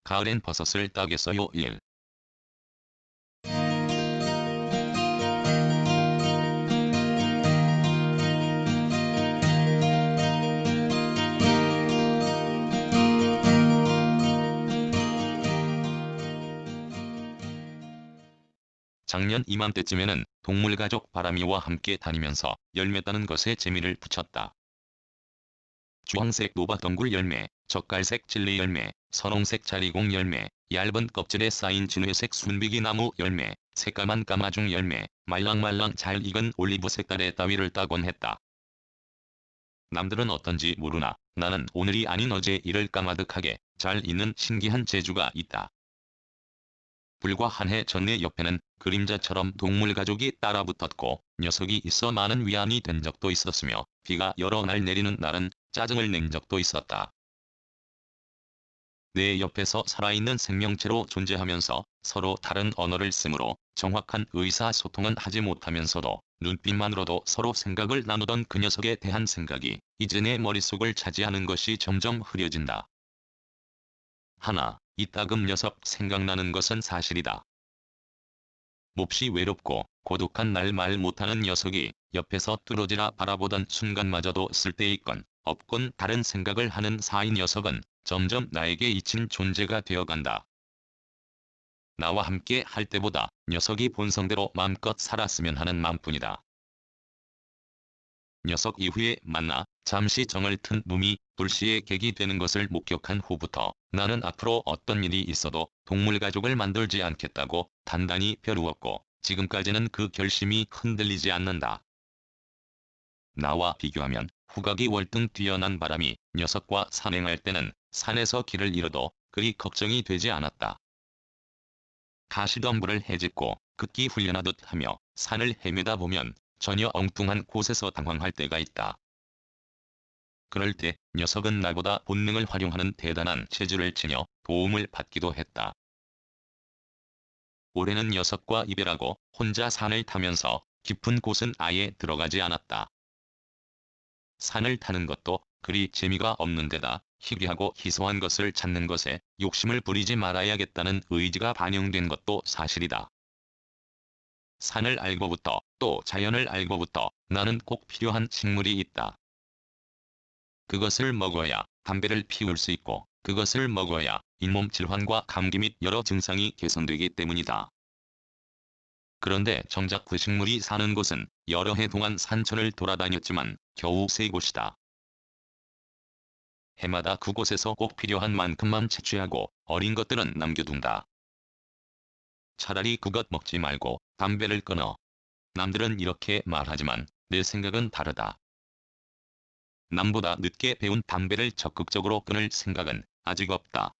가을엔 버섯을 따겠어요. 1. 작년 이맘때쯤에는 동물가족 바람이와 함께 다니면서 열매 따는 것에 재미를 붙였다. 주황색 노바덩굴 열매, 젓갈색 찔리 열매, 선홍색 자리공 열매, 얇은 껍질에 쌓인 진회색 순비기나무 열매, 새까만 까마중 열매, 말랑말랑 잘 익은 올리브 색깔의 따위를 따곤 했다. 남들은 어떤지 모르나 나는 오늘이 아닌 어제 이를 까마득하게 잘 익는 신기한 재주가 있다. 불과 한 해 전 내 옆에는 그림자처럼 동물가족이 따라붙었고 녀석이 있어 많은 위안이 된 적도 있었으며 비가 여러 날 내리는 날은 짜증을 낸 적도 있었다. 내 옆에서 살아있는 생명체로 존재하면서 서로 다른 언어를 쓰므로 정확한 의사소통은 하지 못하면서도 눈빛만으로도 서로 생각을 나누던 그 녀석에 대한 생각이 이제 내 머릿속을 차지하는 것이 점점 흐려진다. 하나, 이따금 녀석 생각나는 것은 사실이다. 몹시 외롭고 고독한 날 말 못하는 녀석이 옆에서 뚫어지라 바라보던 순간마저도 쓸데있건 없건 다른 생각을 하는 사이 녀석은 점점 나에게 잊힌 존재가 되어간다. 나와 함께 할 때보다 녀석이 본성대로 마음껏 살았으면 하는 마음뿐이다. 녀석 이후에 만나 잠시 정을 튼 놈이 불시의 객이 되는 것을 목격한 후부터 나는 앞으로 어떤 일이 있어도 동물가족을 만들지 않겠다고 단단히 벼르었고 지금까지는 그 결심이 흔들리지 않는다. 나와 비교하면 후각이 월등 뛰어난 바람이 녀석과 산행할 때는 산에서 길을 잃어도 그리 걱정이 되지 않았다. 가시덤불을 헤집고 극기 훈련하듯 하며 산을 헤매다 보면 전혀 엉뚱한 곳에서 당황할 때가 있다. 그럴 때 녀석은 나보다 본능을 활용하는 대단한 재주를 지녀 도움을 받기도 했다. 올해는 녀석과 이별하고 혼자 산을 타면서 깊은 곳은 아예 들어가지 않았다. 산을 타는 것도 그리 재미가 없는 데다 희귀하고 희소한 것을 찾는 것에 욕심을 부리지 말아야겠다는 의지가 반영된 것도 사실이다. 산을 알고부터 또 자연을 알고부터 나는 꼭 필요한 식물이 있다. 그것을 먹어야 담배를 피울 수 있고 그것을 먹어야 잇몸 질환과 감기 및 여러 증상이 개선되기 때문이다. 그런데 정작 그 식물이 사는 곳은 여러 해 동안 산천을 돌아다녔지만 겨우 3곳이다. 해마다 그곳에서 꼭 필요한 만큼만 채취하고 어린 것들은 남겨둔다. 차라리 그것 먹지 말고 담배를 끊어. 남들은 이렇게 말하지만 내 생각은 다르다. 남보다 늦게 배운 담배를 적극적으로 끊을 생각은 아직 없다.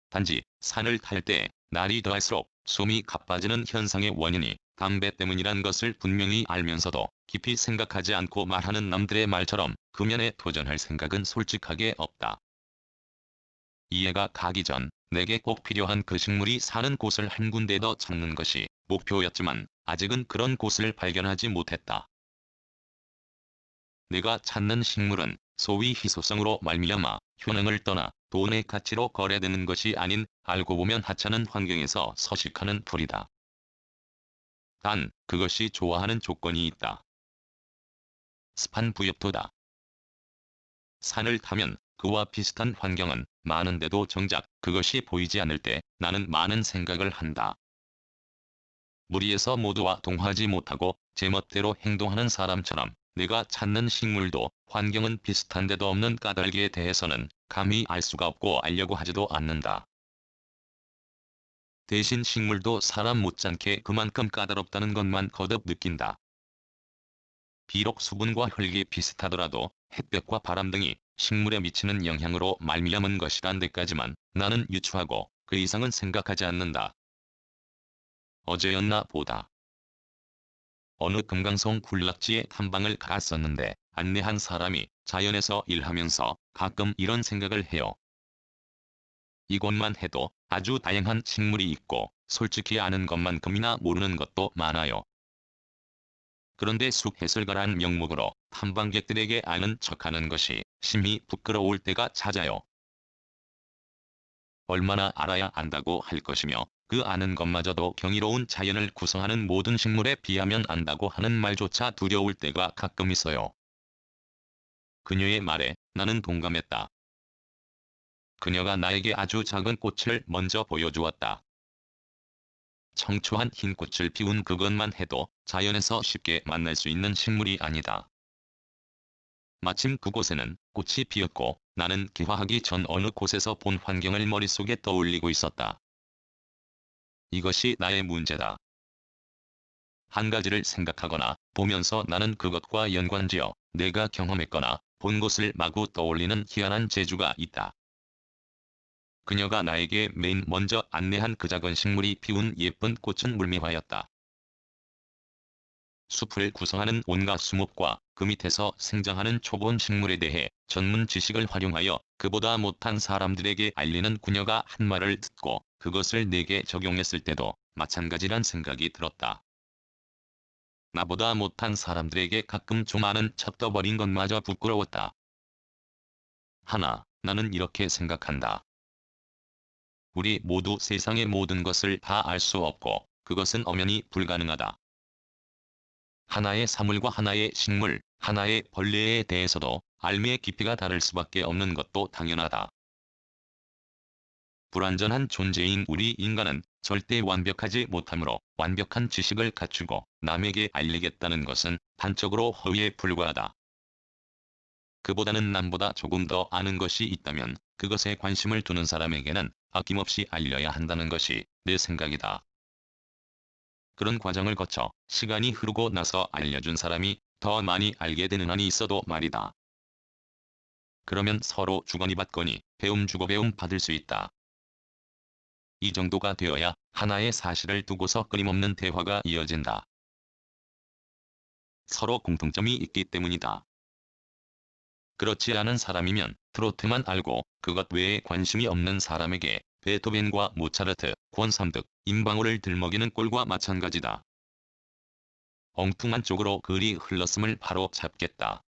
단지 산을 탈 때 날이 더할수록 숨이 가빠지는 현상의 원인이 담배 때문이란 것을 분명히 알면서도 깊이 생각하지 않고 말하는 남들의 말처럼 금연에 도전할 생각은 솔직하게 없다. 이해가 가기 전 내게 꼭 필요한 그 식물이 사는 곳을 한 군데 더 찾는 것이 목표였지만 아직은 그런 곳을 발견하지 못했다. 내가 찾는 식물은 소위 희소성으로 말미암아 효능을 떠나 돈의 가치로 거래되는 것이 아닌 알고 보면 하찮은 환경에서 서식하는 풀이다. 단, 그것이 좋아하는 조건이 있다. 습한 부엽토다. 산을 타면 그와 비슷한 환경은 많은데도 정작 그것이 보이지 않을 때 나는 많은 생각을 한다. 무리에서 모두와 동하지 못하고 제멋대로 행동하는 사람처럼 내가 찾는 식물도 환경은 비슷한데도 없는 까닭에 대해서는 감히 알 수가 없고 알려고 하지도 않는다. 대신 식물도 사람 못지않게 그만큼 까다롭다는 것만 거듭 느낀다. 비록 수분과 흙이 비슷하더라도 햇볕과 바람 등이 식물에 미치는 영향으로 말미암은 것이란 데까지만 나는 유추하고 그 이상은 생각하지 않는다. 어제였나 보다. 어느 금강송 군락지에 탐방을 갔었는데 안내한 사람이 자연에서 일하면서 가끔 이런 생각을 해요. 이곳만 해도 아주 다양한 식물이 있고 솔직히 아는 것만큼이나 모르는 것도 많아요. 그런데 숲 해설가란 명목으로 탐방객들에게 아는 척하는 것이 심히 부끄러울 때가 잦아요. 얼마나 알아야 안다고 할 것이며 그 아는 것마저도 경이로운 자연을 구성하는 모든 식물에 비하면 안다고 하는 말조차 두려울 때가 가끔 있어요. 그녀의 말에 나는 동감했다. 그녀가 나에게 아주 작은 꽃을 먼저 보여주었다. 청초한 흰 꽃을 피운 그것만 해도 자연에서 쉽게 만날 수 있는 식물이 아니다. 마침 그곳에는 꽃이 피었고 나는 개화하기 전 어느 곳에서 본 환경을 머릿속에 떠올리고 있었다. 이것이 나의 문제다. 한 가지를 생각하거나 보면서 나는 그것과 연관지어 내가 경험했거나 본 것을 마구 떠올리는 희한한 재주가 있다. 그녀가 나에게 맨 먼저 안내한 그 작은 식물이 피운 예쁜 꽃은 물미화였다. 숲을 구성하는 온갖 수목과 그 밑에서 생장하는 초본 식물에 대해 전문 지식을 활용하여 그보다 못한 사람들에게 알리는 그녀가 한 말을 듣고 그것을 내게 적용했을 때도 마찬가지란 생각이 들었다. 나보다 못한 사람들에게 가끔 좀 아는 척 떠버린 것마저 부끄러웠다. 나는 이렇게 생각한다. 우리 모두 세상의 모든 것을 다 알 수 없고 그것은 엄연히 불가능하다. 하나의 사물과 하나의 식물, 하나의 벌레에 대해서도 알미의 깊이가 다를 수밖에 없는 것도 당연하다. 불완전한 존재인 우리 인간은 절대 완벽하지 못하므로 완벽한 지식을 갖추고 남에게 알리겠다는 것은 단적으로 허위에 불과하다. 그보다는 남보다 조금 더 아는 것이 있다면 그것에 관심을 두는 사람에게는 아낌없이 알려야 한다는 것이 내 생각이다. 그런 과정을 거쳐 시간이 흐르고 나서 알려준 사람이 더 많이 알게 되는 한이 있어도 말이다. 그러면 서로 주거니 받거니 배움 주고 배움 받을 수 있다. 이 정도가 되어야 하나의 사실을 두고서 끊임없는 대화가 이어진다. 서로 공통점이 있기 때문이다. 그렇지 않은 사람이면 트로트만 알고 그것 외에 관심이 없는 사람에게 베토벤과 모차르트, 권삼득, 임방울을 들먹이는 꼴과 마찬가지다. 엉뚱한 쪽으로 글이 흘렀음을 바로 잡겠다.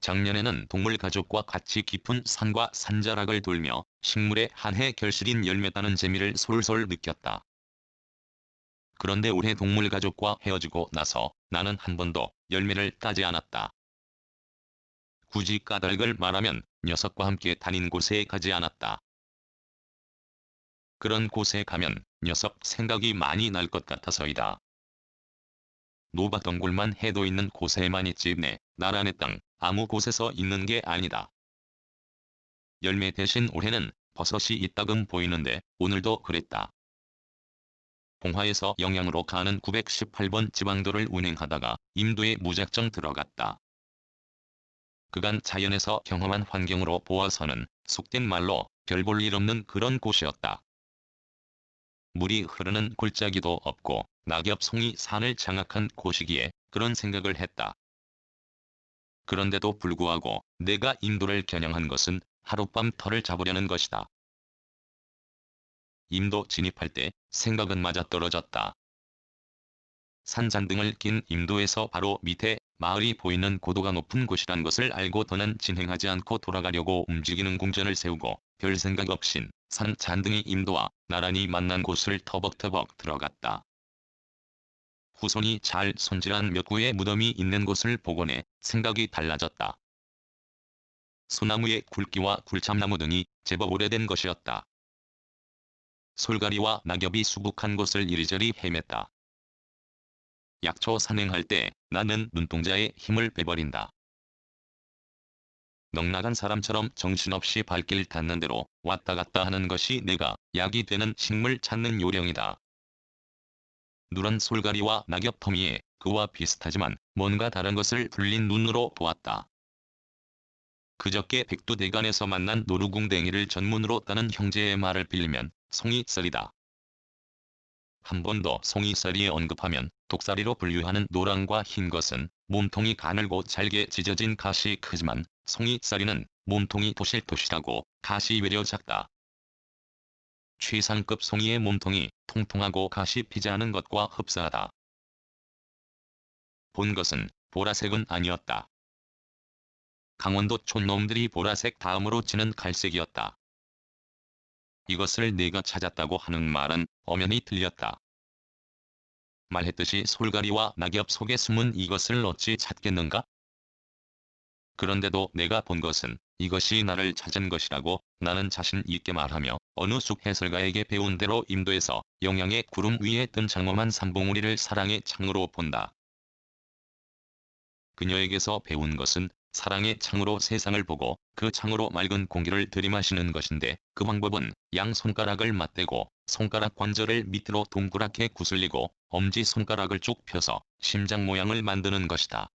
작년에는 동물 가족과 같이 깊은 산과 산자락을 돌며 식물의 한 해 결실인 열매 따는 재미를 솔솔 느꼈다. 그런데 올해 동물 가족과 헤어지고 나서 나는 한 번도 열매를 따지 않았다. 굳이 까닭을 말하면 녀석과 함께 다닌 곳에 가지 않았다. 그런 곳에 가면 녀석 생각이 많이 날 것 같아서이다. 노밭동굴만 해도 있는 곳에만 있지 내 나란의 땅 아무 곳에서 있는 게 아니다. 열매 대신 올해는 버섯이 이따금 보이는데 오늘도 그랬다. 봉화에서 영양으로 가는 918번 지방도를 운행하다가 임도에 무작정 들어갔다. 그간 자연에서 경험한 환경으로 보아서는 속된 말로 별 볼 일 없는 그런 곳이었다. 물이 흐르는 골짜기도 없고 낙엽송이 산을 장악한 곳이기에 그런 생각을 했다. 그런데도 불구하고 내가 임도를 겨냥한 것은 하룻밤 털을 잡으려는 것이다. 임도 진입할 때 생각은 맞아떨어졌다. 산잔등을 낀 임도에서 바로 밑에 마을이 보이는 고도가 높은 곳이란 것을 알고 더는 진행하지 않고 돌아가려고 움직이는 궁전을 세우고 별 생각 없인 산 잔등이 임도와 나란히 만난 곳을 터벅터벅 들어갔다. 후손이 잘 손질한 몇 구의 무덤이 있는 곳을 보고 내 생각이 달라졌다. 소나무의 굵기와 굴참나무 등이 제법 오래된 것이었다. 솔가리와 낙엽이 수북한 곳을 이리저리 헤맸다. 약초 산행할 때 나는 눈동자에 힘을 빼버린다. 넉나간 사람처럼 정신없이 발길 닿는 대로 왔다 갔다 하는 것이 내가 약이 되는 식물 찾는 요령이다. 누런 솔가리와 낙엽 더미에 그와 비슷하지만 뭔가 다른 것을 불린 눈으로 보았다. 그저께 백두대간에서 만난 노루궁댕이를 전문으로 따는 형제의 말을 빌리면 송이썰이다. 한 번 더 송이썰이에 언급하면 독사리로 분류하는 노랑과 흰 것은 몸통이 가늘고 잘게 찢어진 가시 크지만 송이썰이는 몸통이 토실토실하고 가시 외려 작다. 최상급 송이의 몸통이 통통하고 가시 피지 않은 것과 흡사하다. 본 것은 보라색은 아니었다. 강원도 촌놈들이 보라색 다음으로 치는 갈색이었다. 이것을 내가 찾았다고 하는 말은 엄연히 틀렸다. 말했듯이 솔가리와 낙엽 속에 숨은 이것을 어찌 찾겠는가? 그런데도 내가 본 것은 이것이 나를 찾은 것이라고 나는 자신 있게 말하며 어느 숲 해설가에게 배운 대로 임도에서 영양의 구름 위에 뜬 장엄한 산봉우리를 사랑의 창으로 본다. 그녀에게서 배운 것은 사랑의 창으로 세상을 보고 그 창으로 맑은 공기를 들이마시는 것인데, 그 방법은 양 손가락을 맞대고 손가락 관절을 밑으로 동그랗게 구슬리고 엄지손가락을 쭉 펴서 심장 모양을 만드는 것이다.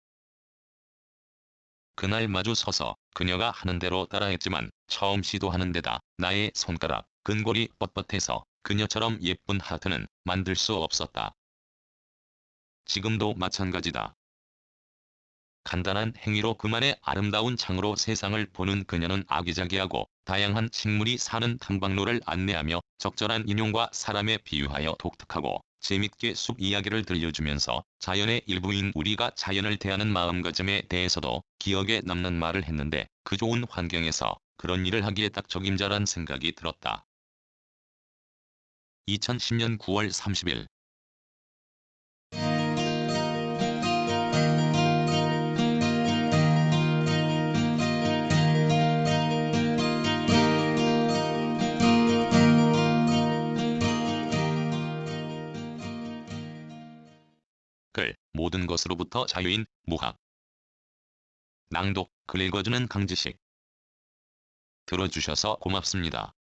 그날 마주 서서 그녀가 하는 대로 따라했지만 처음 시도하는 데다 나의 손가락 근골이 뻣뻣해서 그녀처럼 예쁜 하트는 만들 수 없었다. 지금도 마찬가지다. 간단한 행위로 그만의 아름다운 창으로 세상을 보는 그녀는 아기자기하고 다양한 식물이 사는 탐방로를 안내하며 적절한 인용과 사람에 비유하여 독특하고 재밌게 숲 이야기를 들려주면서 자연의 일부인 우리가 자연을 대하는 마음가짐에 대해서도 기억에 남는 말을 했는데, 그 좋은 환경에서 그런 일을 하기에 딱 적임자란 생각이 들었다. 2010년 9월 30일 글, 모든 것으로부터 자유인 무학. 낭독, 글 읽어주는 강지식. 들어주셔서 고맙습니다.